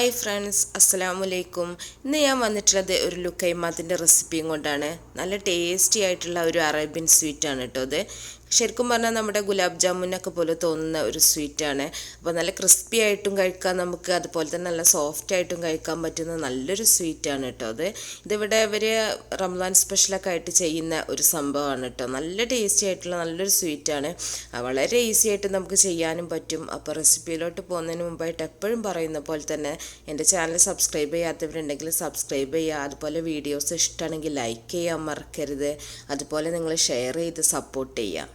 Hi friends, അസ്സലാമു അലൈക്കും. ഇന്ന് ഞാൻ വന്നിട്ടുള്ളത് ഒരു ലുക്കൈമാത്തിൻ്റെ റെസിപ്പിയും കൊണ്ടാണ്. നല്ല ടേസ്റ്റി ആയിട്ടുള്ള ഒരു അറേബ്യൻ സ്വീറ്റാണ് കേട്ടോ അത്. ശരിക്കും പറഞ്ഞാൽ നമ്മുടെ ഗുലാബ് ജാമുനൊക്കെ പോലെ തോന്നുന്ന ഒരു സ്വീറ്റാണ്. അപ്പോൾ നല്ല ക്രിസ്പി ആയിട്ടും കഴിക്കാം നമുക്ക്, അതുപോലെ തന്നെ നല്ല സോഫ്റ്റ് ആയിട്ടും കഴിക്കാൻ പറ്റുന്ന നല്ലൊരു സ്വീറ്റാണ് കേട്ടോ അത്. ഇതിവിടെ ഇവർ റംസാൻ സ്പെഷ്യലൊക്കെ ആയിട്ട് ചെയ്യുന്ന ഒരു സംഭവമാണ് കേട്ടോ. നല്ല ടേസ്റ്റി ആയിട്ടുള്ള നല്ലൊരു സ്വീറ്റാണ്. വളരെ ഈസി ആയിട്ട് നമുക്ക് ചെയ്യാനും പറ്റും. അപ്പോൾ റെസിപ്പിയിലോട്ട് പോകുന്നതിന് മുമ്പായിട്ട് എപ്പോഴും പറയുന്ന പോലെ തന്നെ എൻ്റെ ചാനൽ സബ്സ്ക്രൈബ് ചെയ്യാത്തവരുണ്ടെങ്കിൽ സബ്സ്ക്രൈബ് ചെയ്യുക. അതുപോലെ വീഡിയോസ് ഇഷ്ടമാണെങ്കിൽ ലൈക്ക് ചെയ്യാൻ മറക്കരുത്. അതുപോലെ നിങ്ങൾ ഷെയർ ചെയ്ത് സപ്പോർട്ട് ചെയ്യുക.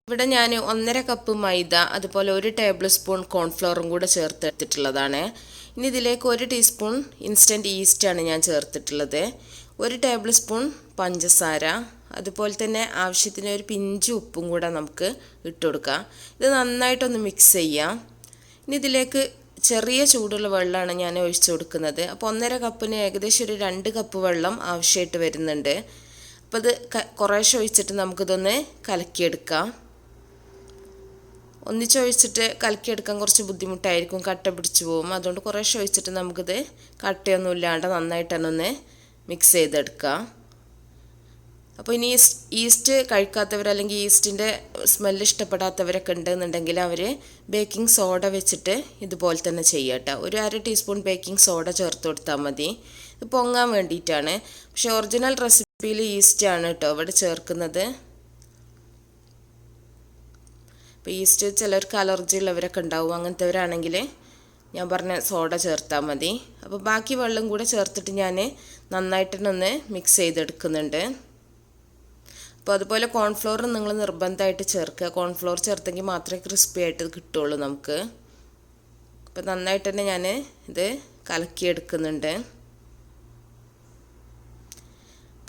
ഇവിടെ ഞാൻ 1.5 കപ്പ് മൈദ, അതുപോലെ 1 ടേബിൾ സ്പൂൺ കോൺഫ്ലവറും കൂടെ ചേർത്തെടുത്തിട്ടുള്ളതാണ്. ഇനി ഇതിലേക്ക് 1 ടീസ്പൂൺ ഇൻസ്റ്റൻറ്റ് ഈസ്റ്റാണ് ഞാൻ ചേർത്തിട്ടുള്ളത്. 1 ടേബിൾ സ്പൂൺ പഞ്ചസാര, അതുപോലെ തന്നെ ആവശ്യത്തിന് ഒരു പിഞ്ച് ഉപ്പും കൂടെ നമുക്ക് ഇട്ട് കൊടുക്കാം. ഇത് നന്നായിട്ടൊന്ന് മിക്സ് ചെയ്യാം. ഇനി ഇതിലേക്ക് ചെറിയ ചൂടുള്ള വെള്ളമാണ് ഞാൻ ഒഴിച്ചു കൊടുക്കുന്നത്. അപ്പോൾ 1.5 കപ്പിന് ഏകദേശം ഒരു 2 കപ്പ് വെള്ളം ആവശ്യമായിട്ട് വരുന്നുണ്ട്. അപ്പോൾ ഇത് കുറേശ്ശെ ഒഴിച്ചിട്ട് നമുക്കിതൊന്ന് കലക്കിയെടുക്കാം. ഒന്നിച്ചൊഴിച്ചിട്ട് കലക്കിയെടുക്കാൻ കുറച്ച് ബുദ്ധിമുട്ടായിരിക്കും, കട്ട പിടിച്ചു പോകും. അതുകൊണ്ട് കുറേശ്ശെ ഒഴിച്ചിട്ട് നമുക്കിത് കട്ടയൊന്നും ഇല്ലാണ്ട് നന്നായിട്ട് തന്നെ ഒന്ന് മിക്സ് ചെയ്തെടുക്കാം. അപ്പോൾ ഇനി ഈസ്റ്റ് കഴിക്കാത്തവർ അല്ലെങ്കിൽ ഈസ്റ്റിൻ്റെ സ്മെല്ല് ഇഷ്ടപ്പെടാത്തവരൊക്കെ ഉണ്ടെന്നുണ്ടെങ്കിൽ അവർ ബേക്കിംഗ് സോഡ വെച്ചിട്ട് ഇതുപോലെ തന്നെ ചെയ്യട്ടോ. ഒരു 1/2 ടീസ്പൂൺ ബേക്കിംഗ് സോഡ ചേർത്ത് കൊടുത്താൽ മതി. ഇത് പൊങ്ങാൻ വേണ്ടിയിട്ടാണ്. പക്ഷേ ഒറിജിനൽ റെസിപ്പിയിൽ ഈസ്റ്റാണ് കേട്ടോ ഇവിടെ ചേർക്കുന്നത്. ഇപ്പോൾ ഈസ്റ്റ് ചിലർക്ക് അലർജി ഉള്ളവരൊക്കെ ഉണ്ടാവും. അങ്ങനത്തെവരാണെങ്കിൽ ഞാൻ പറഞ്ഞ സോഡ ചേർത്താൽ മതി. അപ്പോൾ ബാക്കി വെള്ളം കൂടെ ചേർത്തിട്ട് ഞാൻ നന്നായിട്ടൊന്ന് മിക്സ് ചെയ്തെടുക്കുന്നുണ്ട്. അപ്പോൾ അതുപോലെ കോൺഫ്ലോർ നിങ്ങൾ നിർബന്ധമായിട്ട് ചേർക്കുക. കോൺഫ്ലോർ ചേർത്തെങ്കിൽ മാത്രമേ ക്രിസ്പി ആയിട്ട് കിട്ടുള്ളൂ നമുക്ക്. അപ്പോൾ നന്നായിട്ട് തന്നെ ഞാൻ ഇത് കലക്കിയെടുക്കുന്നുണ്ട്.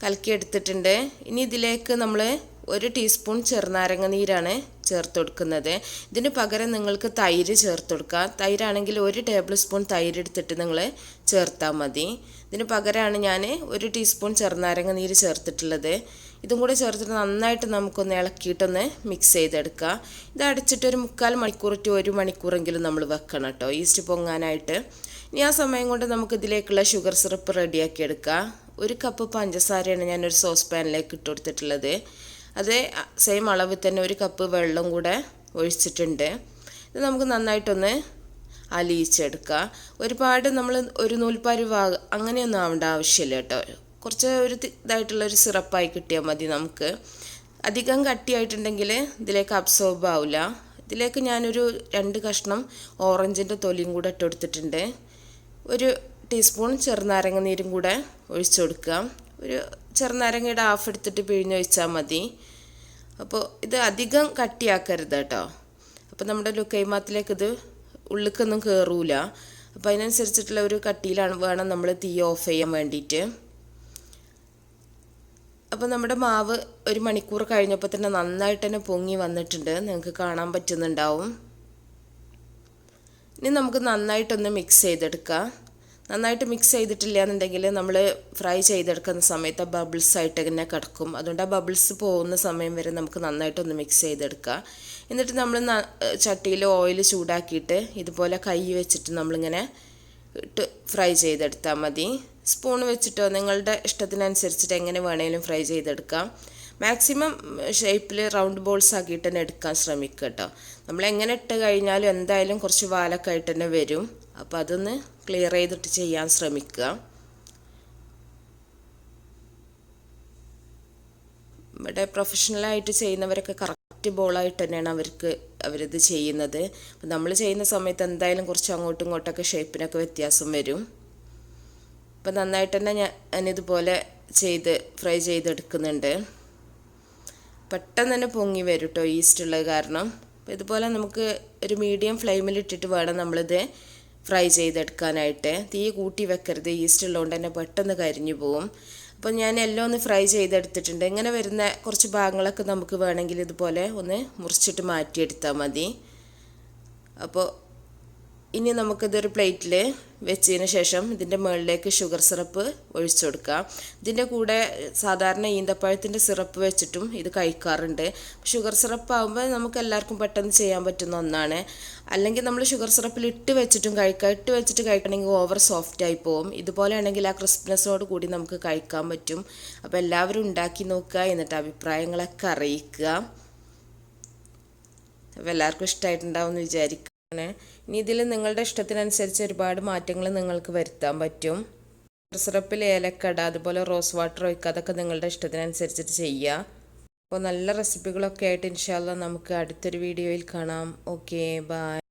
കലക്കിയെടുത്തിട്ടുണ്ട്. ഇനി ഇതിലേക്ക് നമ്മൾ 1 ടീസ്പൂൺ ചെറുനാരങ്ങ നീരാണ് ചേർത്ത് കൊടുക്കുന്നത്. ഇതിന് പകരം നിങ്ങൾക്ക് തൈര് ചേർത്ത് കൊടുക്കുക. തൈരാണെങ്കിൽ 1 ടേബിൾ സ്പൂൺ തൈര് എടുത്തിട്ട് നിങ്ങൾ ചേർത്താൽ മതി. ഇതിന് പകരമാണ് ഞാൻ 1 ടീസ്പൂൺ ചെറുനാരങ്ങ നീര് ചേർത്തിട്ടുള്ളത്. ഇതും കൂടെ ചേർത്തിട്ട് നന്നായിട്ട് നമുക്കൊന്ന് ഇളക്കിയിട്ടൊന്ന് മിക്സ് ചെയ്തെടുക്കുക. ഇത് അടച്ചിട്ട് ഒരു 3/4 മണിക്കൂർ ടു 1 മണിക്കൂറെങ്കിലും നമ്മൾ വെക്കണം കേട്ടോ, ഈസ്റ്റ് പൊങ്ങാനായിട്ട്. ഇനി ആ സമയം കൊണ്ട് നമുക്ക് ഇതിലേക്കുള്ള ഷുഗർ സിറപ്പ് റെഡിയാക്കി എടുക്കാം. 1 കപ്പ് പഞ്ചസാരയാണ് ഞാനൊരു സോസ് പാനിലേക്ക് ഇട്ട് കൊടുത്തിട്ടുള്ളത്. അതേ സെയിം അളവിൽ തന്നെ 1 കപ്പ് വെള്ളം കൂടെ ഒഴിച്ചിട്ടുണ്ട്. ഇത് നമുക്ക് നന്നായിട്ടൊന്ന് അലിയിച്ചെടുക്കുക. ഒരുപാട് നമ്മൾ ഒരു നൂൽപ്പരുവാ അങ്ങനെയൊന്നും ആവേണ്ട ആവശ്യമില്ല കേട്ടോ. കുറച്ച് ഒരു ഇതായിട്ടുള്ളൊരു സിറപ്പായി കിട്ടിയാൽ മതി നമുക്ക്. അധികം കട്ടിയായിട്ടുണ്ടെങ്കിൽ ഇതിലേക്ക് അബ്സോർബ് ആവില്ല. ഇതിലേക്ക് ഞാനൊരു 2 കഷ്ണം ഓറഞ്ചിൻ്റെ തൊലിയും കൂടെ ഇട്ട് കൊടുത്തിട്ടുണ്ട്. 1 ടീസ്പൂൺ ചെറുനാരങ്ങ നീരും കൂടെ ഒഴിച്ചു കൊടുക്കുക. ഒരു ചെറുനാരങ്ങയുടെ ഹാഫ് എടുത്തിട്ട് പിഴിഞ്ഞൊഴിച്ചാൽ മതി. അപ്പോൾ ഇത് അധികം കട്ടിയാക്കരുത് കേട്ടോ. അപ്പോൾ നമ്മുടെ ലുക്കൈമാത്തിലേക്ക് ഇത് ഉള്ളിലേക്കൊന്നും കയറൂല. അപ്പോൾ അതിനനുസരിച്ചിട്ടുള്ള ഒരു കട്ടിയിലാണ് വേണം നമ്മൾ തീ ഓഫ് ചെയ്യാൻ വേണ്ടിയിട്ട്. അപ്പോൾ നമ്മുടെ മാവ് 1 മണിക്കൂർ കഴിഞ്ഞപ്പോൾ തന്നെ നന്നായിട്ട് തന്നെ പൊങ്ങി വന്നിട്ടുണ്ട്, നിങ്ങൾക്ക് കാണാൻ പറ്റുന്നുണ്ടാവും. ഇനി നമുക്ക് നന്നായിട്ടൊന്ന് മിക്സ് ചെയ്തെടുക്കാം. നന്നായിട്ട് മിക്സ് ചെയ്തിട്ടില്ല എന്നുണ്ടെങ്കിൽ നമ്മൾ ഫ്രൈ ചെയ്തെടുക്കുന്ന സമയത്ത് ബബിൾസ് ആയിട്ട് ഇങ്ങനെ കിടക്കും. അതുകൊണ്ട് ആ ബബിൾസ് പോകുന്ന സമയം വരെ നമുക്ക് നന്നായിട്ടൊന്ന് മിക്സ് ചെയ്തെടുക്കുക. എന്നിട്ട് നമ്മൾ ചട്ടിയിൽ ഓയിൽ ചൂടാക്കിയിട്ട് ഇതുപോലെ കൈ വെച്ചിട്ട് നമ്മളിങ്ങനെ ഇട്ട് ഫ്രൈ ചെയ്തെടുത്താൽ മതി. സ്പൂൺ വെച്ചിട്ടോ നിങ്ങളുടെ ഇഷ്ടത്തിനനുസരിച്ചിട്ട് എങ്ങനെ വേണമെങ്കിലും ഫ്രൈ ചെയ്തെടുക്കാം. മാക്സിമം ഷേപ്പിൽ റൗണ്ട് ബോൾസ് ആക്കിയിട്ട് തന്നെ എടുക്കാൻ ശ്രമിക്കുക കേട്ടോ. നമ്മൾ എങ്ങനെ ഇട്ട് കഴിഞ്ഞാലും എന്തായാലും കുറച്ച് വാലൊക്കെ ആയിട്ട് തന്നെ വരും. അപ്പോൾ അതൊന്ന് ക്ലിയർ ചെയ്തിട്ട് ചെയ്യാൻ ശ്രമിക്കുക. ഇവിടെ പ്രൊഫഷണലായിട്ട് ചെയ്യുന്നവരൊക്കെ കറക്റ്റ് ബോളായിട്ട് തന്നെയാണ് അവരിത് ചെയ്യുന്നത്. അപ്പം നമ്മൾ ചെയ്യുന്ന സമയത്ത് എന്തായാലും കുറച്ച് അങ്ങോട്ടും ഇങ്ങോട്ടൊക്കെ ഷേപ്പിനൊക്കെ വ്യത്യാസം വരും. അപ്പം നന്നായിട്ട് തന്നെ ഞാനിതുപോലെ ഫ്രൈ ചെയ്തെടുക്കുന്നുണ്ട്. പെട്ടെന്ന് തന്നെ പൊങ്ങി വരും കേട്ടോ ഈസ്റ്റ് ഉള്ളത് കാരണം. അപ്പോൾ ഇതുപോലെ നമുക്ക് ഒരു മീഡിയം ഫ്ലെയിമിൽ ഇട്ടിട്ട് വേണം നമ്മളിത് ഫ്രൈ ചെയ്തെടുക്കാനായിട്ട്. തീ കൂട്ടി വെക്കരുത്, ഈസ്റ്റ് ഉള്ളതുകൊണ്ട് തന്നെ പെട്ടെന്ന് കരിഞ്ഞു പോവും. അപ്പോൾ ഞാൻ എല്ലാം ഒന്ന് ഫ്രൈ ചെയ്തെടുത്തിട്ടുണ്ട്. ഇങ്ങനെ വരുന്ന കുറച്ച് ഭാഗങ്ങളൊക്കെ നമുക്ക് വേണമെങ്കിൽ ഇതുപോലെ ഒന്ന് മുറിച്ചിട്ട് മാറ്റിയെടുത്താൽ മതി. അപ്പോൾ ഇനി നമുക്കിതൊരു പ്ലേറ്റിൽ വെച്ചതിന് ശേഷം ഇതിൻ്റെ മുകളിലേക്ക് ഷുഗർ സിറപ്പ് ഒഴിച്ചു കൊടുക്കാം. ഇതിൻ്റെ കൂടെ സാധാരണ ഈന്തപ്പഴത്തിൻ്റെ സിറപ്പ് വെച്ചിട്ടും ഇത് കഴിക്കാറുണ്ട്. ഷുഗർ സിറപ്പ് ആകുമ്പോൾ നമുക്ക് എല്ലാവർക്കും പെട്ടെന്ന് ചെയ്യാൻ പറ്റുന്ന ഒന്നാണ്. അല്ലെങ്കിൽ നമ്മൾ ഷുഗർ സിറപ്പിൽ ഇട്ട് വെച്ചിട്ടും കഴിക്കാം. ഇട്ട് വെച്ചിട്ട് കഴിക്കണമെങ്കിൽ ഓവർ സോഫ്റ്റ് ആയി പോകും. ഇതുപോലെയാണെങ്കിൽ ആ ക്രിസ്പ്നെസ്സോട് കൂടി നമുക്ക് കഴിക്കാൻ പറ്റും. അപ്പോൾ എല്ലാവരും ഉണ്ടാക്കി നോക്കുക, എന്നിട്ട് അഭിപ്രായങ്ങളൊക്കെ അറിയിക്കുക. അപ്പോൾ എല്ലാവർക്കും ഇഷ്ടമായിട്ടുണ്ടാവും എന്ന് വിചാരിക്കുകയാണ്. ഇനി ഇതിൽ നിങ്ങളുടെ ഇഷ്ടത്തിനനുസരിച്ച് ഒരുപാട് മാറ്റങ്ങൾ നിങ്ങൾക്ക് വരുത്താൻ പറ്റും. സിറപ്പിൽ ഏലക്കട, അതുപോലെ റോസ് വാട്ടർ ഒഴിക്കുക, അതൊക്കെ നിങ്ങളുടെ ഇഷ്ടത്തിനനുസരിച്ചിട്ട് ചെയ്യുക. അപ്പോൾ നല്ല റെസിപ്പികളൊക്കെ ആയിട്ട് ഇൻഷാ അല്ലാഹ് നമുക്ക് അടുത്തൊരു വീഡിയോയിൽ കാണാം. Okay, by.